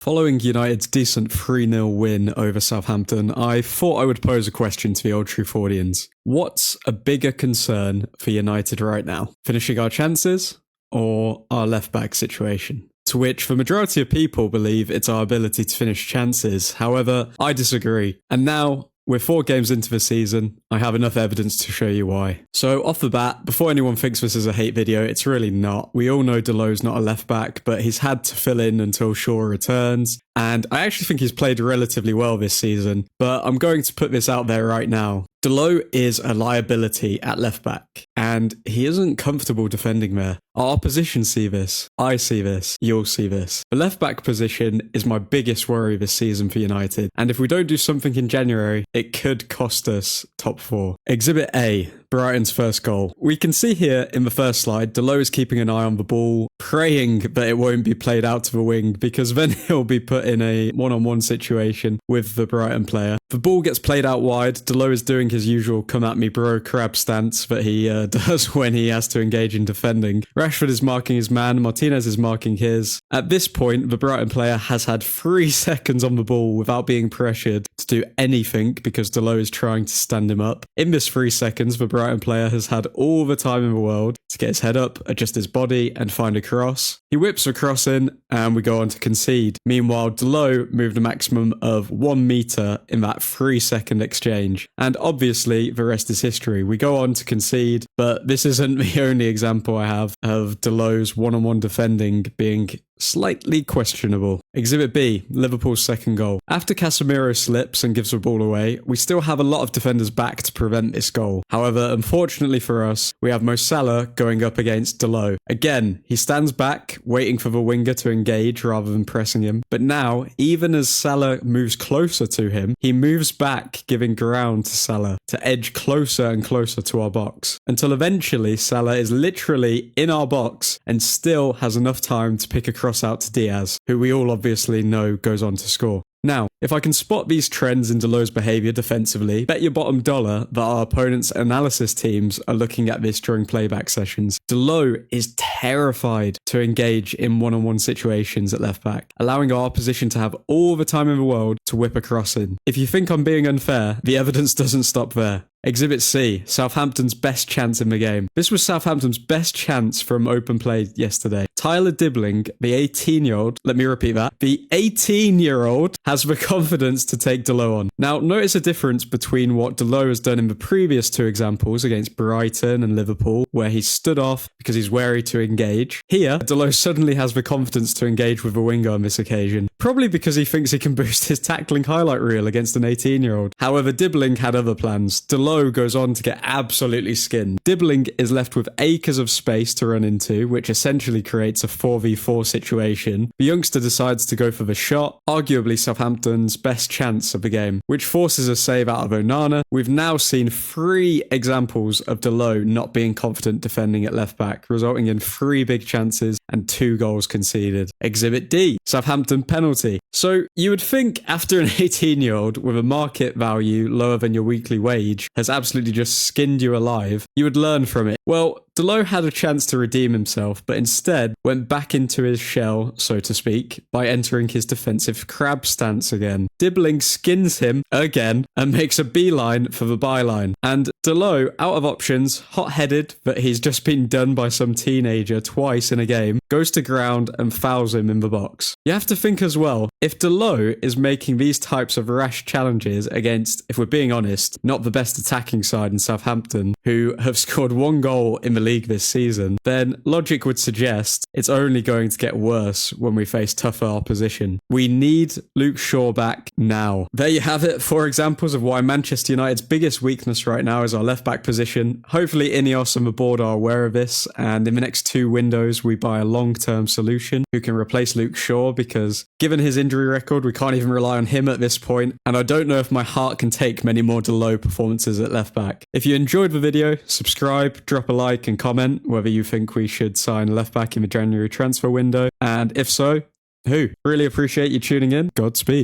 Following United's decent 3-0 win over Southampton, I thought I would pose a question to the Old Truthfordians. What's a bigger concern for United right now? Finishing our chances or our left-back situation? To which the majority of people believe it's our ability to finish chances. However, I disagree. And now, we're 4 games into the season, I have enough evidence to show you why. So off the bat, before anyone thinks this is a hate video, it's really not. We all know Dalot's not a left back, but he's had to fill in until Shaw returns. And I actually think he's played relatively well this season, but I'm going to put this out there right now. Dalot is a liability at left back, and he isn't comfortable defending there. Our opposition see this, I see this, you'll see this. The left back position is my biggest worry this season for United, and if we don't do something in January, it could cost us top 4. Exhibit A. Brighton's first goal. We can see here in the first slide, Dalot is keeping an eye on the ball, praying that it won't be played out to the wing because then he'll be put in a one-on-one situation with the Brighton player. The ball gets played out wide. Dalot is doing his usual come at me bro crab stance that he does when he has to engage in defending. Rashford is marking his man, Martinez is marking his. At this point, the Brighton player has had 3 seconds on the ball without being pressured to do anything because Dalot is trying to stand him up. In this 3 seconds, the Brighton player has had all the time in the world to get his head up, adjust his body and find a cross. He whips the cross in and we go on to concede. Meanwhile, Dalot moved a maximum of 1 metre in that 3-second exchange. And obviously the rest is history. We go on to concede, but this isn't the only example I have of Dalot's one-on-one defending being slightly questionable. Exhibit B, Liverpool's second goal. After Casemiro slips and gives the ball away, we still have a lot of defenders back to prevent this goal. However, unfortunately for us, we have Mo Salah going up against Dalot. Again, he stands back, waiting for the winger to engage rather than pressing him. But now, even as Salah moves closer to him, he moves back, giving ground to Salah to edge closer and closer to our box. Until eventually, Salah is literally in our box and still has enough time to pick a cross out to Diaz, who we all obviously know goes on to score. Now, if I can spot these trends in Dalot's behaviour defensively, bet your bottom dollar that our opponent's analysis teams are looking at this during playback sessions. Dalot is terrified to engage in one-on-one situations at left back, allowing our opposition to have all the time in the world to whip a cross in. If you think I'm being unfair, the evidence doesn't stop there. Exhibit C, Southampton's best chance in the game. This was Southampton's best chance from open play yesterday. Tyler Dibbling, the 18-year-old, let me repeat that, the 18-year-old has the confidence to take Dalot on. Now, notice a difference between what Dalot has done in the previous 2 examples against Brighton and Liverpool, where he stood off because he's wary to engage. Here, Dalot suddenly has the confidence to engage with the winger on this occasion, probably because he thinks he can boost his tackling highlight reel against an 18-year-old. However, Dibbling had other plans. Dalot goes on to get absolutely skinned. Dibbling is left with acres of space to run into, which essentially creates a 4v4 situation. The youngster decides to go for the shot, arguably Southampton's best chance of the game, which forces a save out of Onana. We've now seen 3 examples of Dalot not being confident defending at left back, resulting in 3 big chances and 2 goals conceded. Exhibit D, Southampton penalty. So you would think after an 18-year-old with a market value lower than your weekly wage has absolutely just skinned you alive, you would learn from it. Well, Dalot had a chance to redeem himself, but instead went back into his shell, so to speak, by entering his defensive crab stance again. Dibbling skins him again and makes a beeline for the byline. And Dalot, out of options, hot-headed that he's just been done by some teenager twice in a game, goes to ground and fouls him in the box. You have to think as well, if Dalot is making these types of rash challenges against, if we're being honest, not the best attacking side in Southampton, who have scored 1 goal in the league this season, then logic would suggest it's only going to get worse when we face tougher opposition. We need Luke Shaw back now. There you have it, 4 examples of why Manchester United's biggest weakness right now is our left back position. Hopefully Ineos and the board are aware of this, and in the next 2 windows we buy a long-term solution who can replace Luke Shaw, because given his injury record, we can't even rely on him at this point, and I don't know if my heart can take many more Dalot performances at left back. If you enjoyed the video, subscribe, drop a like and comment whether you think we should sign left back in the January transfer window, and if so, who? Really appreciate you tuning in. Godspeed.